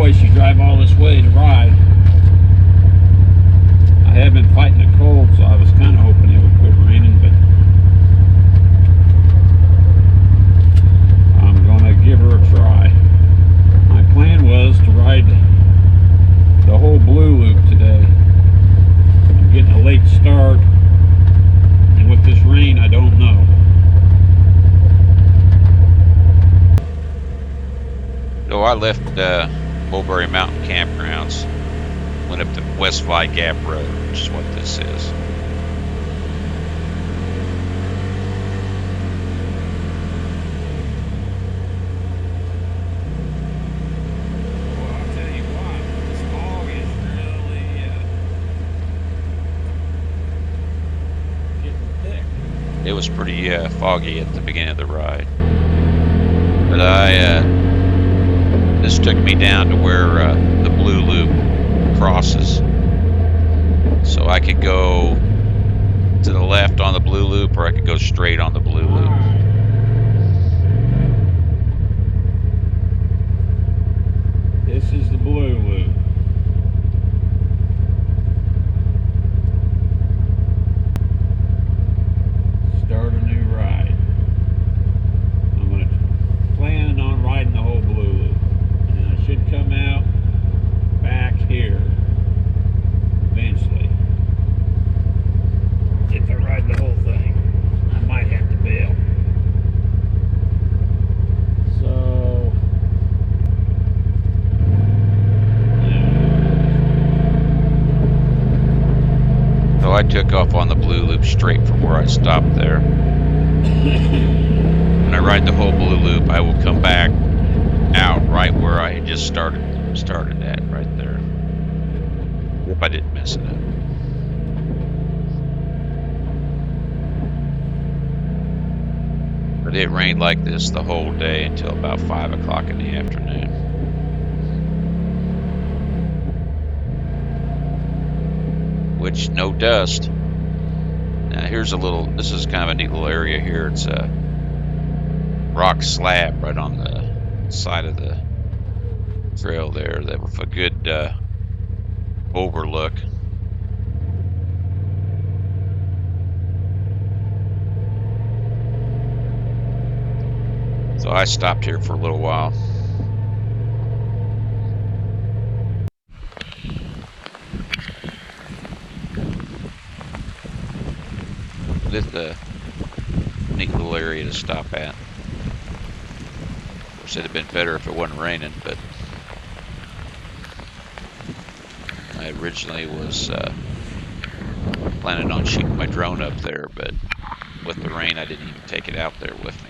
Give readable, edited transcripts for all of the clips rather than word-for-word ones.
choice. You drive all this way to ride. I have been fighting the cold, so I was kind of hoping it would quit raining, but I'm gonna give her a try. My plan was to ride the whole blue loop today. I'm getting a late start, and with this rain, I don't know. So I left Mulberry Mountain Campgrounds, went up the West Fly Gap Road, which is what this is. Well, I'll tell you what, this fog is really getting thick. It was pretty foggy at the beginning of the ride, but this took me down to where the blue loop crosses, so I could go to the left on the blue loop, or I could go straight on the blue loop. This is the blue loop. Start a new ride. I'm planning on riding the whole blue loop, and then I should come out back here eventually. If I ride the whole thing, I might have to bail. So So I took off on the blue loop straight from where I stopped there. When I ride the whole blue loop, I will come back out right where I had just started at, right there. Hope I didn't mess it up. But it rained like this the whole day until about 5 o'clock in the afternoon. Which, no dust. Now here's this is kind of a neat little area here. It's a rock slab right on the side of the trail there that with a good overlook. So I stopped here for a little while. This is a neat little area to stop at. Of course, it'd have been better if it wasn't raining, but I originally was planning on shooting my drone up there, but with the rain, I didn't even take it out there with me.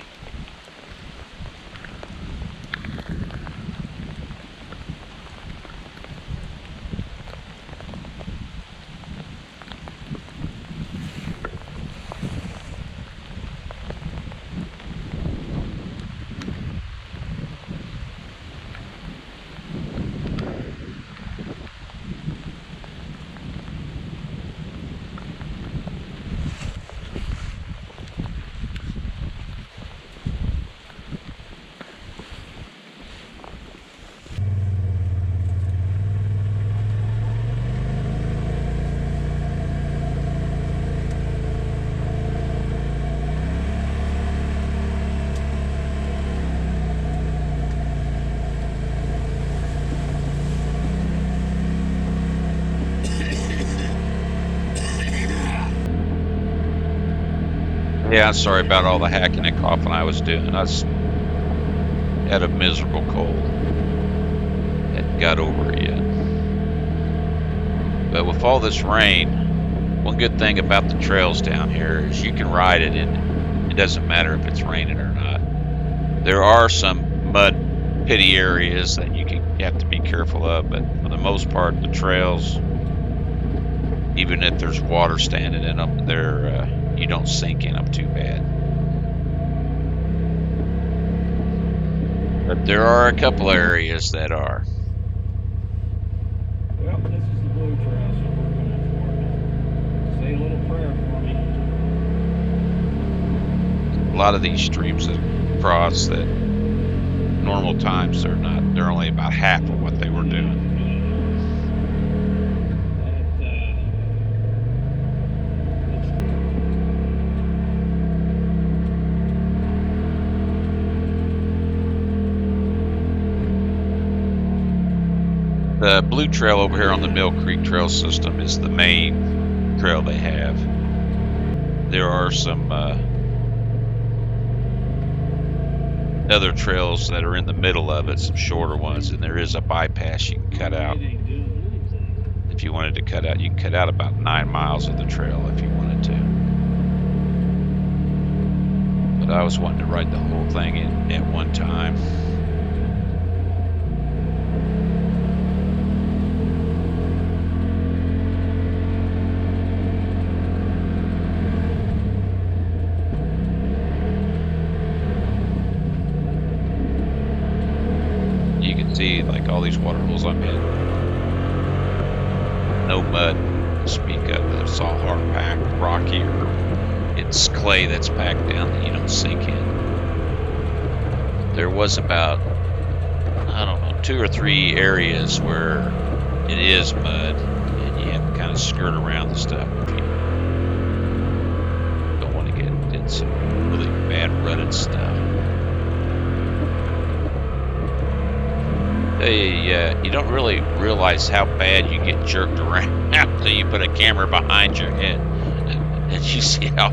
Yeah, sorry about all the hacking and coughing I was doing. I had a miserable cold. Hadn't got over it yet. But with all this rain, one good thing about the trails down here is you can ride it and it doesn't matter if it's raining or not. There are some mud pitty areas that you have to be careful of, but for the most part, the trails, even if there's water standing in them, you don't sink in them too bad. But there are a couple areas that are. Well, this is the blue trail, so we're going for it. Say a little prayer for me. A lot of these streams that cross that normal times they're only about half of what they were The blue trail over here on the Mill Creek trail system is the main trail they have. There are some other trails that are in the middle of it, some shorter ones, and there is a bypass you can cut out. If you wanted to cut out, you can cut out about 9 miles of the trail if you wanted to. But I was wanting to ride the whole thing at one time. You can see like all these water holes I'm in. No mud to speak of. It's all hard packed, rocky, or it's clay that's packed down that you don't sink in. There was about, I don't know, 2 or 3 areas where it is mud, and you have to kind of skirt around the stuff if you don't want to get in some really bad rutted stuff. You don't really realize how bad you get jerked around until you put a camera behind your head and you see how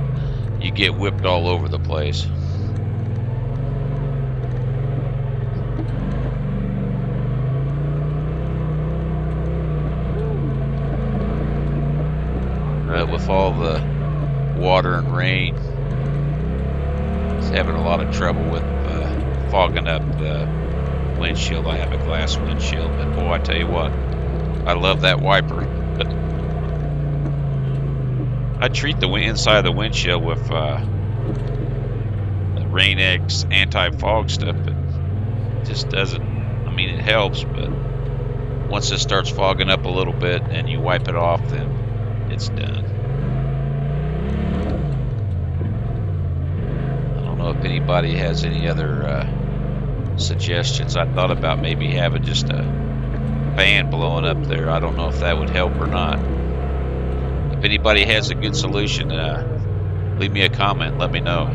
you get whipped all over the place. With all the water and rain, it's having a lot of trouble with fogging up the windshield. I have a glass windshield, but boy, I tell you what, I love that wiper. But I treat the inside of the windshield with Rain-X anti-fog stuff, but it just doesn't. I mean, it helps, but once it starts fogging up a little bit and you wipe it off, then it's done. I don't know if anybody has any other suggestions. I thought about maybe having just a fan blowing up there. I don't know if that would help or not. If anybody has a good solution, leave me a comment, let me know.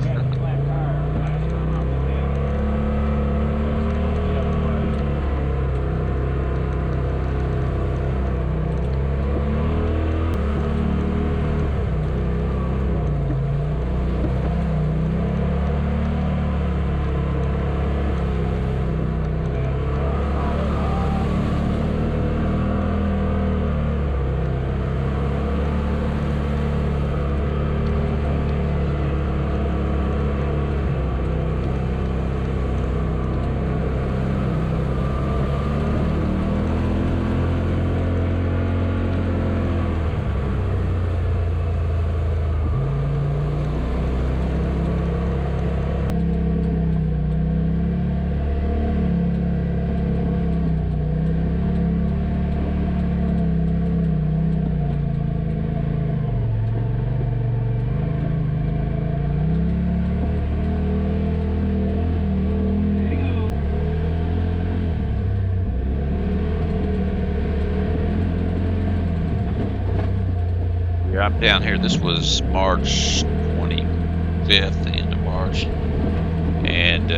I'm down here. This was March 25th, the end of March, and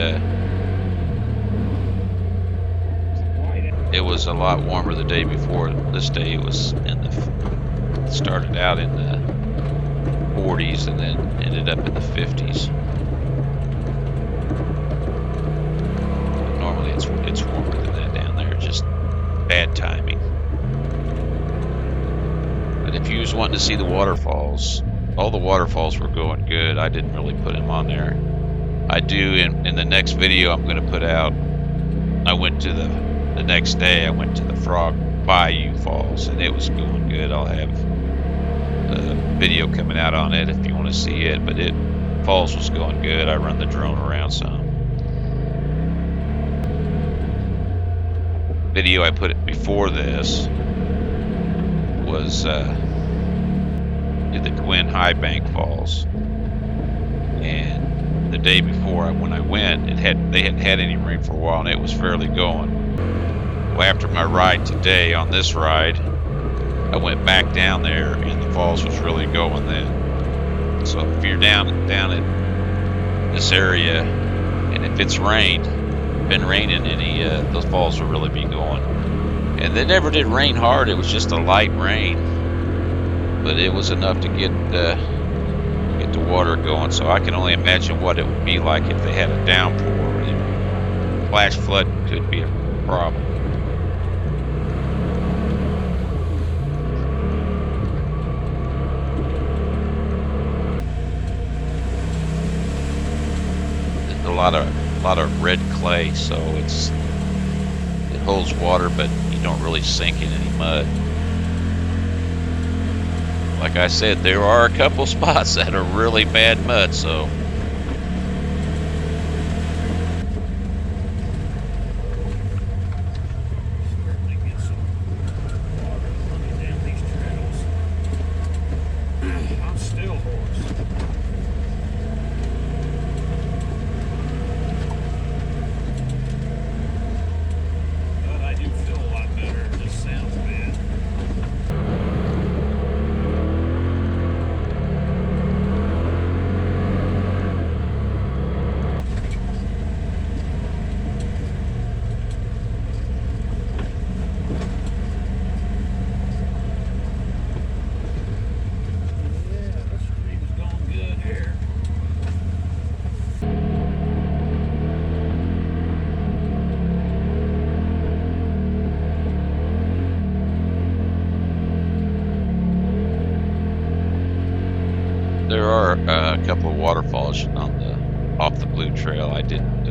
it was a lot warmer the day before. This day it was started out in the 40s and then ended up in the 50s. But normally it's warmer than that down there. Just bad timing. But if you was wanting to see the waterfalls, all the waterfalls were going good. I didn't really put them on there. I do in the next video I'm going to put out. I went to the next day. I went to the Frog Bayou Falls, and it was going good. I'll have a video coming out on it if you want to see it. But falls was going good. I run the drone around some. Video I put it before this was the Gwynn High Bank Falls, and the day before when I went, they hadn't had any rain for a while, and it was fairly going. Well, after my ride today on this ride, I went back down there, and the falls was really going then. So if you're down at this area, and if it's been raining, those falls will really be going. And they never did rain hard. It was just a light rain, but it was enough to get the water going. So I can only imagine what it would be like if they had a downpour. Flash flooding could be a problem. A lot of red clay, so it holds water, but you don't really sink in any mud. Like I said, there are a couple spots that are really bad mud, so there are a couple of waterfalls off the Blue Trail. I didn't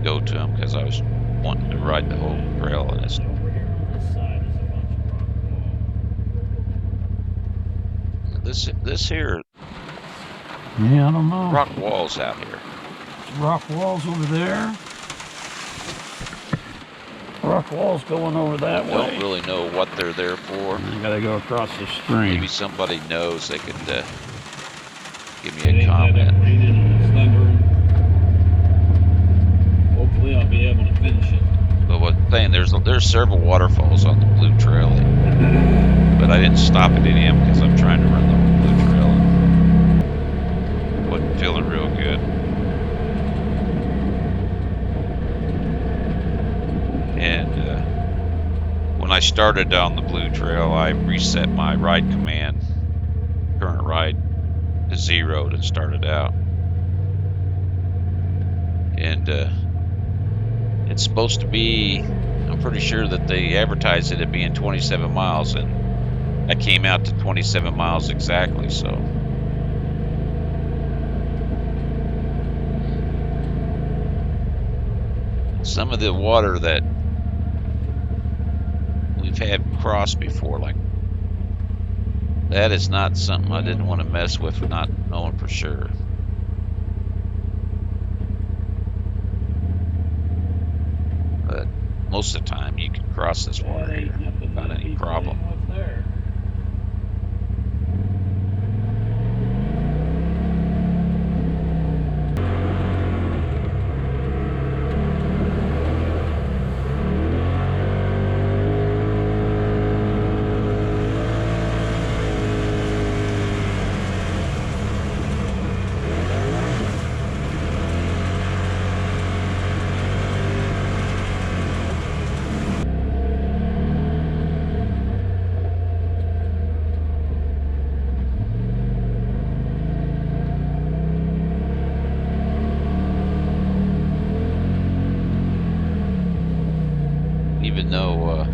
go to them because I was wanting to ride the whole trail, and it's Over here on this side is a bunch of rock walls. this here Yeah, I don't know. rock walls out here. Rock walls over there. Rock walls going over that way. Don't really know what they're there for. I gotta go across the stream. Maybe somebody knows. They could give It me a ain't that comment. upgraded and it's thundering. Hopefully I'll be able to finish it. But what I'm saying, there's several waterfalls on the Blue Trail, but I didn't stop at any of them because I'm trying to run the whole Blue Trail. And wasn't feeling real good. And when I started on the Blue Trail, I reset my ride command, current ride, to 0 to start it out. And it's supposed to be, I'm pretty sure that they advertised it at being 27 miles, and I came out to 27 miles exactly, so. Some of the water that we've had crossed before, like, that is not something I didn't want to mess with, not knowing for sure. But most of the time you can cross this water here without any problem. Even though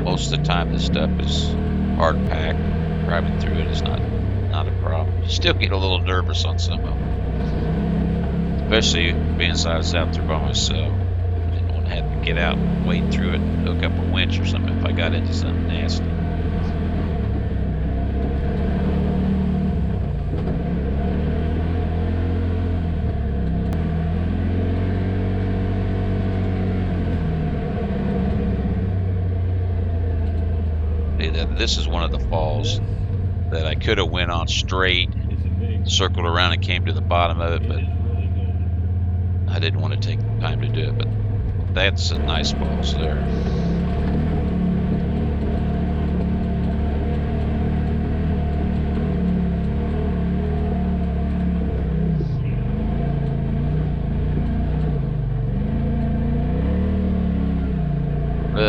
most of the time this stuff is hard packed, driving through it is not a problem. You still get a little nervous on some of them, especially being I was out there by myself. I didn't want to have to get out and wade through it and hook up a winch or something if I got into something nasty. This is one of the falls that I could have went on straight, circled around and came to the bottom of it, but I didn't want to take the time to do it. But that's a nice falls there.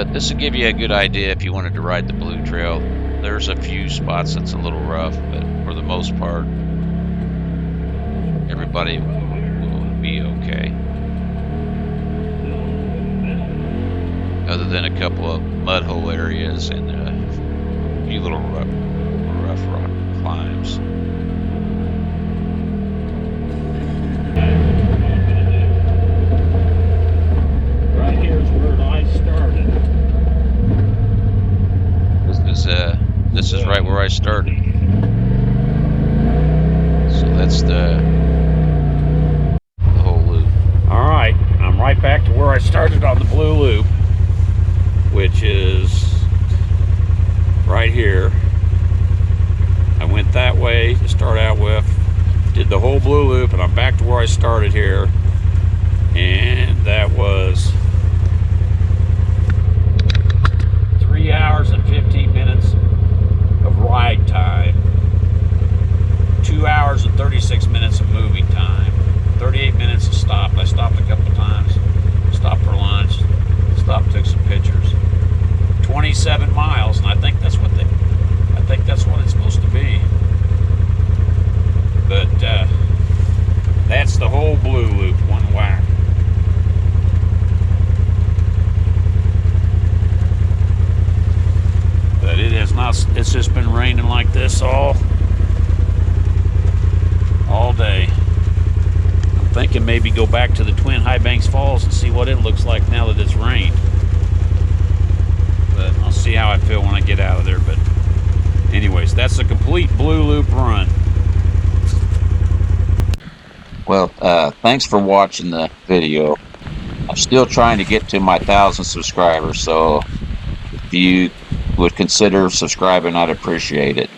But this will give you a good idea if you wanted to ride the Blue Trail. There's a few spots that's a little rough, but for the most part, everybody will be okay. Other than a couple of mud hole areas and a few little rough rock climbs. Right here's where I started. This is right where I started. So that's the whole loop. All right, I'm right back to where I started on the blue loop, which is right here. I went that way to start out with, did the whole blue loop, and I'm back to where I started here. And that was 3 hours and 15 minutes of ride time, 2 hours and 36 minutes of moving time, 38 minutes of stop. I stopped a couple times, stopped for lunch, stopped, took some pictures. 27 miles, and I think that's what it's supposed to be. But that's the whole blue loop, one whack. But it has not, it's just been raining like this all day. I'm thinking maybe go back to the Twin High Banks Falls and see what it looks like now that it's rained. But I'll see how I feel when I get out of there. But anyways, that's a complete blue loop run. Well, thanks for watching the video. I'm still trying to get to my 1,000 subscribers, so if you would consider subscribing, I'd appreciate it.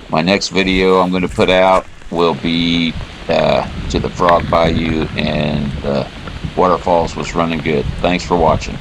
My next video I'm going to put out will be to the Frog Bayou, and Waterfalls was running good. Thanks for watching.